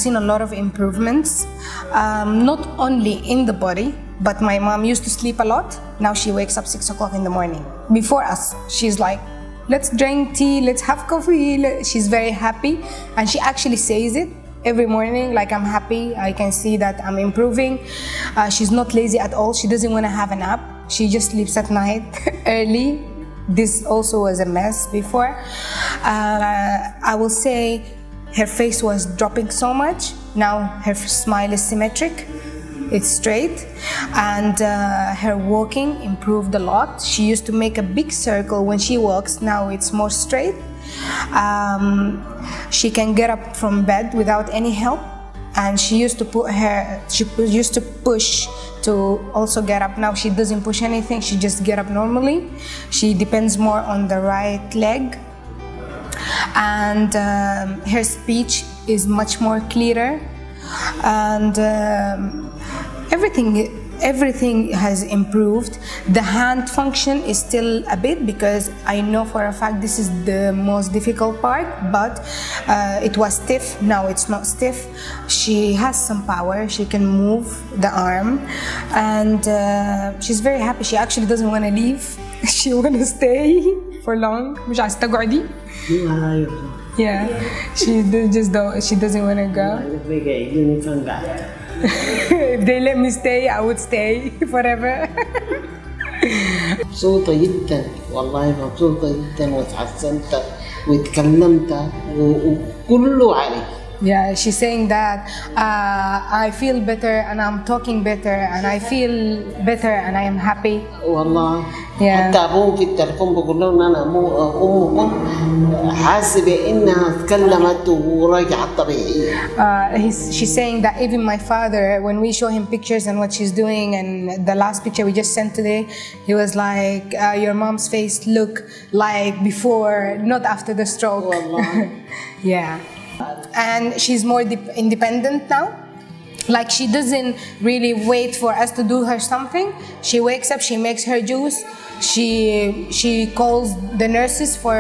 seen a lot of improvements, not only in the body, but my mom used to sleep a lot. Now she wakes up 6 o'clock in the morning. Before us, she's like, let's drink tea, let's have coffee. She's very happy, and she actually says it every morning, like, I'm happy, I can see that I'm improving. She's not lazy at all. She doesn't want to have a nap. She just sleeps at night early. This also was a mess before. I will say her face was dropping so much. Now her smile is symmetric. It's straight, and her walking improved a lot. She used to make a big circle when she walks. Now it's more straight. She can get up from bed without any help, and she used to push to also get up. Now she doesn't push anything. She just get up normally. She depends more on the right leg, and her speech is much more clearer, and everything has improved. The hand function is still a bit, because I know for a fact this is the most difficult part, but it was stiff. Now it's not stiff. She has some power. She can move the arm, and she's very happy. She actually doesn't want to leave. She want to stay for long. مش عايزة تقعدي. Yeah, she doesn't want to go. If they let me stay, I would stay forever. مبسوطة جدا، والله مبسوطة جدا، وتحسنت وتكلمت وكله عليك. Yeah, she's saying that I feel better and I'm talking better and I feel better and I am happy. والله. Yeah. حتى أبوهم في التلفون بقول لهم أنا أمكم حاسبة إنها تكلمت ورجعت طبيعية. She's saying that even my father, when we show him pictures and what she's doing, and the last picture we just sent today, he was like, your mom's face look like before, not after the stroke. والله. Yeah. And she's more independent now. Like, she doesn't really wait for us to do her something. She wakes up, she makes her juice. She calls the nurses for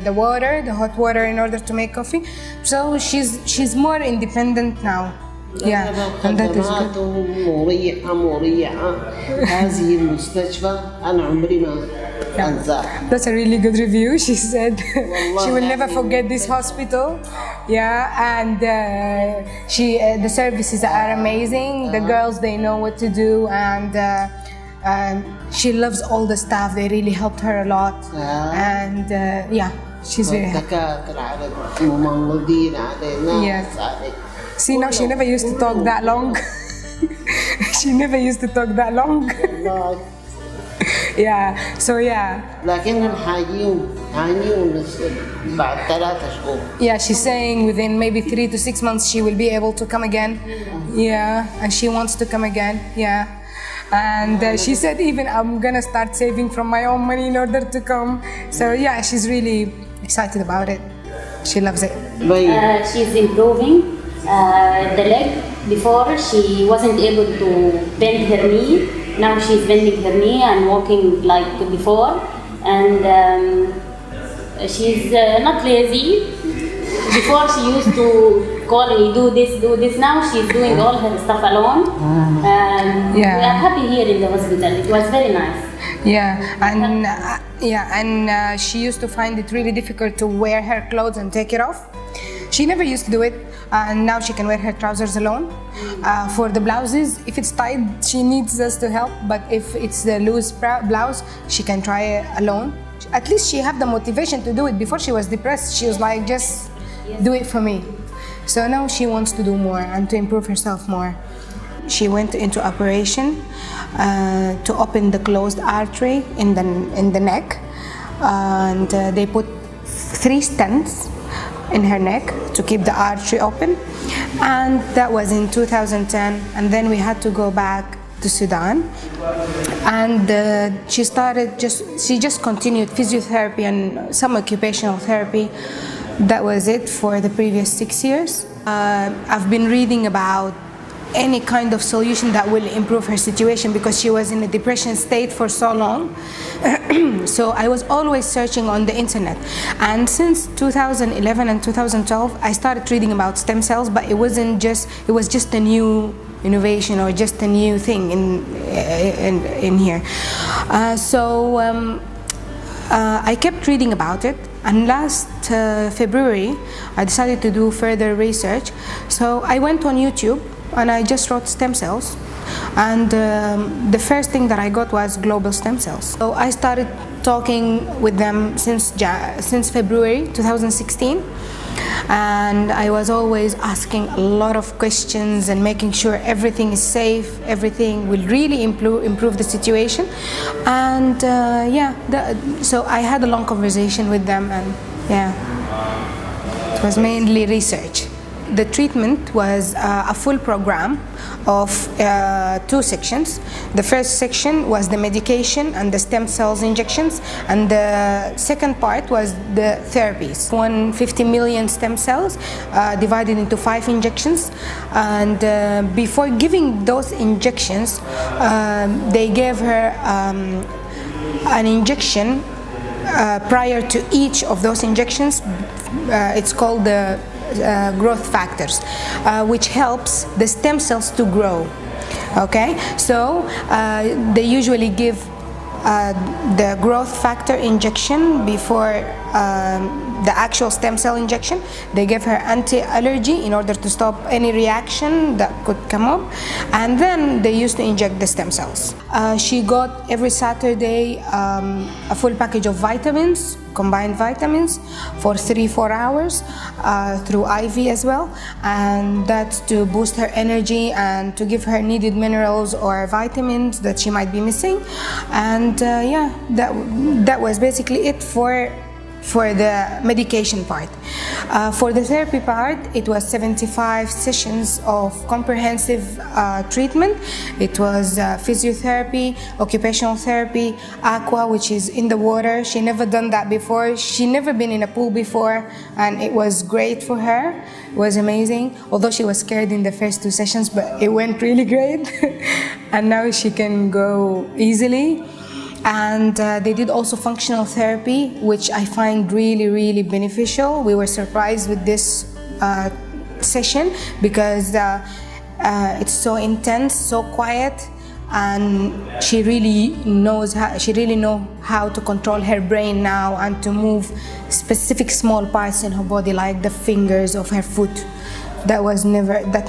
the water, the hot water, in order to make coffee. So she's more independent now. Yeah, and that is good. مريحة. هذه المستشفى أنا عمري ما أنساها. That's a really good review. She said she will never forget this hospital. Yeah, and the services are amazing. The girls, they know what to do, and she loves all the staff. They really helped her a lot. And yeah, she's very happy. Yes. See, now she never used to talk that long. She never used to talk that long. Yeah, so yeah. لكن حاجيهم بعد 3 شهور. Yeah, she's saying within maybe 3 to 6 months she will be able to come again. Yeah, and she wants to come again. Yeah. And she said even I'm gonna start saving from my own money in order to come. So yeah, she's really excited about it. She loves it. She's improving. The leg, before she wasn't able to bend her knee. Now she's bending her knee and walking like before, and she's not lazy. Before she used to call me, do this. Now she's doing all her stuff alone. We are happy here in the hospital. It was very nice. Yeah, and she used to find it really difficult to wear her clothes and take it off. She never used to do it, and now she can wear her trousers alone. For the blouses, if it's tight, she needs us to help, but if it's the loose blouse, she can try it alone. At least she had the motivation to do it. Before, she was depressed. She was like, just do it for me. So now she wants to do more and to improve herself more. She went into operation to open the closed artery in the neck, and they put 3 stents in her neck to keep the artery open, and that was in 2010. And then we had to go back to Sudan, and she just continued physiotherapy and some occupational therapy. That was it for the previous 6 years. I've been reading about any kind of solution that will improve her situation, because she was in a depression state for so long. So I was always searching on the internet, and since 2011 and 2012 I started reading about stem cells, but it was just a new innovation or just a new thing in here. I kept reading about it, and last February I decided to do further research. So I went on YouTube and I just wrote stem cells, and the first thing that I got was global stem cells. So I started talking with them since February 2016, and I was always asking a lot of questions and making sure everything is safe, everything will really improve the situation. And so I had a long conversation with them, and it was mainly research. The treatment was a full program of 2 sections. The first section was the medication and the stem cells injections, and the second part was the therapies. 150 million stem cells divided into 5 injections, and before giving those injections, they gave her an injection prior to each of those injections. It's called the growth factors, which helps the stem cells to grow. Okay, so they usually give the growth factor injection before the actual stem cell injection. They give her anti-allergy in order to stop any reaction that could come up, and then they used to inject the stem cells. She got every Saturday a full package of vitamins, combined vitamins, for 3-4 hours through IV as well, and that's to boost her energy and to give her needed minerals or vitamins that she might be missing. And that was basically it for the medication part. For the therapy part, it was 75 sessions of comprehensive treatment. It was physiotherapy, occupational therapy, aqua, which is in the water. She never done that before. She never been in a pool before, and it was great for her. It was amazing, although she was scared in the first 2 sessions, but it went really great. And now she can go easily. And they did also functional therapy, which I find really, really beneficial. We were surprised with this session because it's so intense, so quiet, and she really knows how to control her brain now and to move specific small parts in her body, like the fingers of her foot. That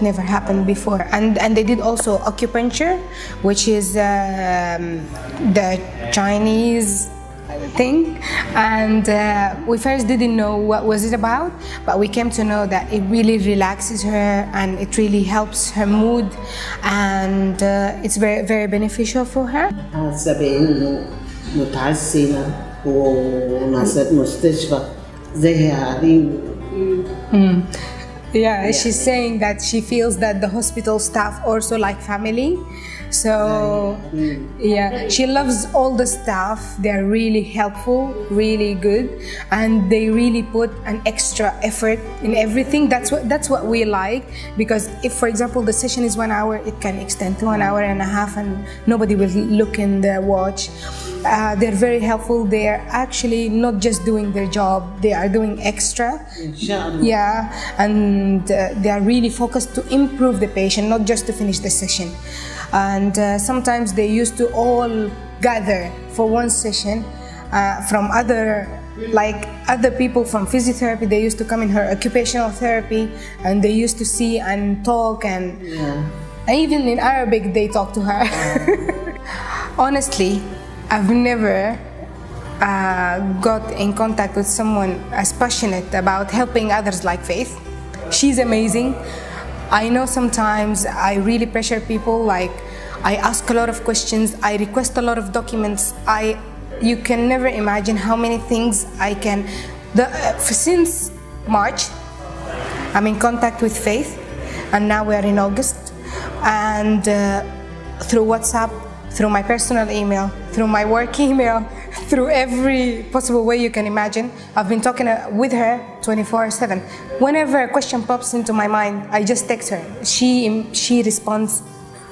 never happened before. And they did also acupuncture, which is the Chinese thing, and we first didn't know what was it about, but we came to know that it really relaxes her and it really helps her mood, and it's very, very beneficial for her. حاسة بإنه متعسنة وناس مستشفى زي هذه. Yeah, she's saying that she feels that the hospital staff also like family. So yeah, she loves all the staff. They're really helpful, really good, and they really put an extra effort in everything. That's what we like, because if, for example, the session is 1 hour, it can extend to 1 hour and a half, and nobody will look in the watch. They're very helpful. They're actually not just doing their job, they are doing extra. Yeah, and they are really focused to improve the patient, not just to finish the session. And sometimes they used to all gather for one session from other people from physiotherapy. They used to come in her occupational therapy, and they used to see and talk, and even in Arabic they talk to her. Honestly, I've never got in contact with someone as passionate about helping others like Faith. She's amazing. I know sometimes I really pressure people, like I ask a lot of questions, I request a lot of documents. You can never imagine how many things I can. Since March, I'm in contact with Faith, and now we are in August, and through WhatsApp, through my personal email, through my work email, through every possible way you can imagine. I've been talking with her 24/7. Whenever a question pops into my mind, I just text her. She responds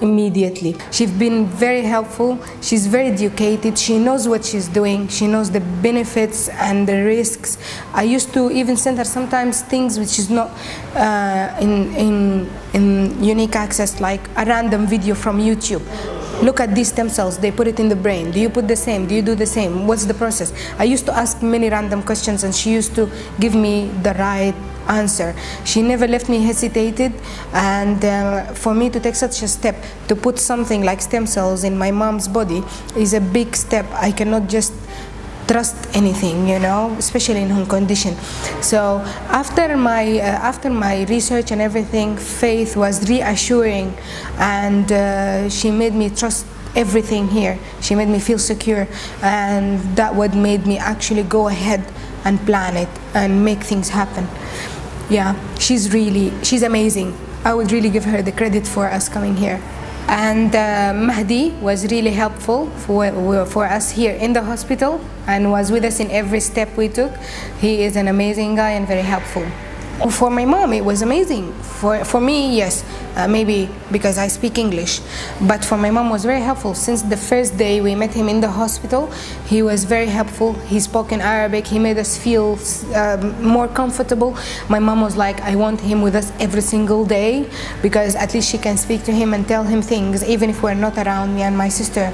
immediately. She's been very helpful. She's very educated. She knows what she's doing. She knows the benefits and the risks. I used to even send her sometimes things which is not in unique access, like a random video from YouTube. Look at these stem cells, they put it in the brain. Do you put the same? Do you do the same? What's the process? I used to ask many random questions and she used to give me the right answer. She never left me hesitated, and for me to take such a step, to put something like stem cells in my mom's body is a big step. I cannot just trust anything, you know, especially in her condition. So after my research and everything, Faith was reassuring, and she made me trust everything here. She made me feel secure, and that what made me actually go ahead and plan it and make things happen. Yeah, she's amazing. I would really give her the credit for us coming here. And Mahdi was really helpful for us here in the hospital and was with us in every step we took. He is an amazing guy and very helpful. For my mom, it was amazing. For me, yes, maybe because I speak English, but for my mom was very helpful. Since the first day we met him in the hospital, he was very helpful. He spoke in Arabic. He made us feel more comfortable. My mom was like, I want him with us every single day because at least she can speak to him and tell him things, even if we're not around, me and my sister.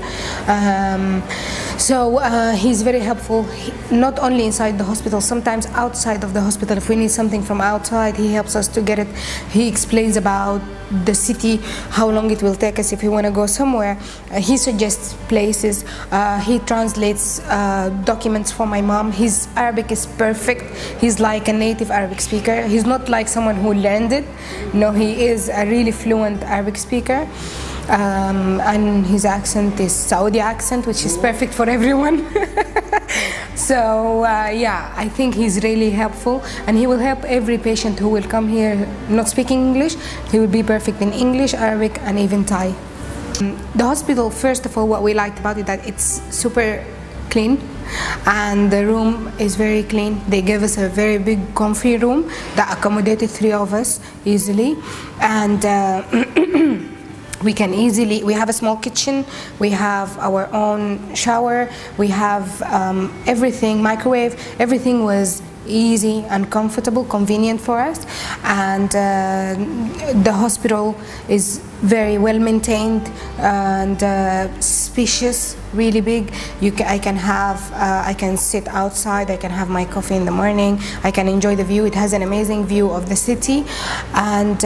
So he's very helpful, not only inside the hospital, sometimes outside of the hospital. If we need something from outside, he helps us to get it. He explains about the city, how long it will take us if we want to go somewhere. He suggests places. He translates documents for my mom. His Arabic is perfect. He's like a native Arabic speaker. He's not like someone who learned it. No, he is a really fluent Arabic speaker. And his accent is Saudi accent, which is perfect for everyone. So yeah, I think he's really helpful, and he will help every patient who will come here not speaking English. He will be perfect in English, Arabic, and even Thai. The hospital, first of all, what we liked about it, that it's super clean, and the room is very clean. They gave us a very big comfy room that accommodated 3 of us easily, and we have a small kitchen, we have our own shower, we have everything, microwave, everything was easy and comfortable, convenient for us. And the hospital is very well maintained and spacious, really big. I can sit outside, I can have my coffee in the morning, I can enjoy the view. It has an amazing view of the city, and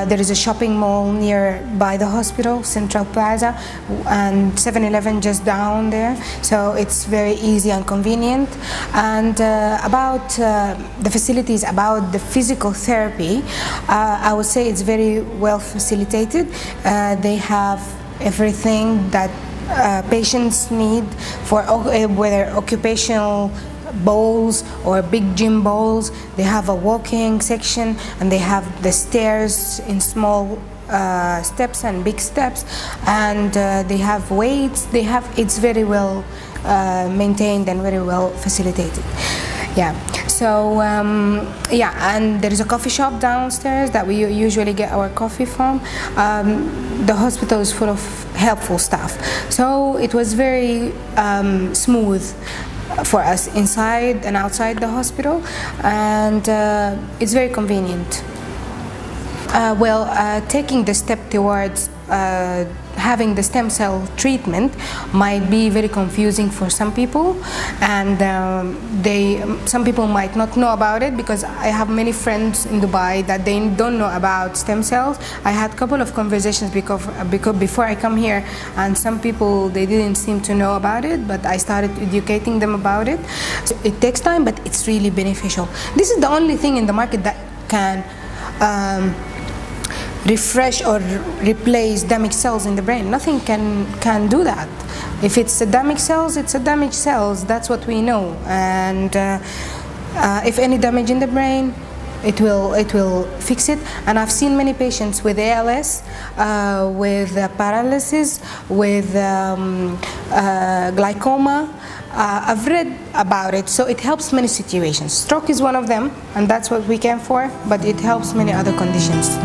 there is a shopping mall nearby the hospital, Central Plaza, and 7-Eleven just down there, so it's very easy and convenient. And about the facilities, about the physical therapy, I would say it's very well facilitated. They have everything that patients need for whether occupational bowls or big gym bowls. They have a walking section, and they have the stairs in small steps and big steps, and they have weights. It's very well maintained and very well facilitated. Yeah. So and there is a coffee shop downstairs that we usually get our coffee from. The hospital is full of helpful staff, so it was very smooth for us inside and outside the hospital, and it's very convenient. Taking the step towards having the stem cell treatment might be very confusing for some people, and some people might not know about it, because I have many friends in Dubai that they don't know about stem cells. I had a couple of conversations because before I come here, and some people, they didn't seem to know about it, but I started educating them about it. So it takes time, but it's really beneficial. This is the only thing in the market that can refresh or replace damaged cells in the brain. Nothing can do that. If it's a damaged cells, it's a damaged cells. That's what we know. And if any damage in the brain, it will fix it. And I've seen many patients with ALS, with paralysis, with glaucoma. I've read about it, so it helps many situations. Stroke is one of them, and that's what we came for, but it helps many other conditions.